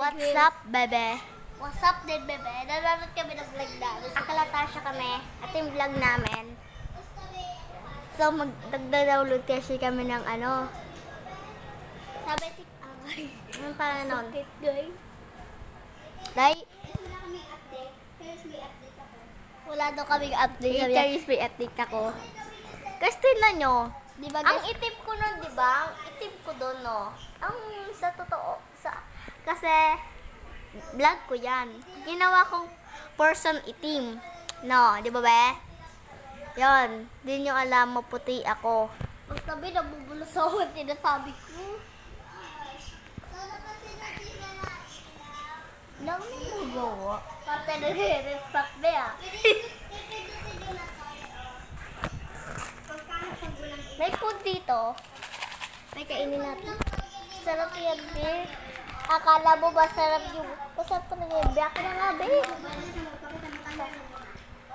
What's up, bebe? What's up din, bebe? Nanonood kami ng vlog namin. Sa Kalatasya kami. At yung vlog namin. So, magdagda-download kasi kami ng ano. Sabi, tik-away. Anong pangalan nun? Bakit, guys? Dahil, Wala kaming update. Here's my update ako. Wala daw kaming update. i-carries may attic ako. Kasi tingnan nyo, Di ba, ang guys? itim ko nun, di ba? Ang itim ko doon, no? Ang sa totoo, kasi, vlog ko yan. Ginawa kong person itim. No, di ba be? Yon, di nyo alam, maputi ako. Ang sabi, nabubulo sa ako sinasabi ko. Lang mo gawa. Parte na nire-respect ba ah. May food dito. May kainin natin. Sarap yan, be. Akala mo ba sarap yung... Masarap talaga yung be. Ako na nga, be.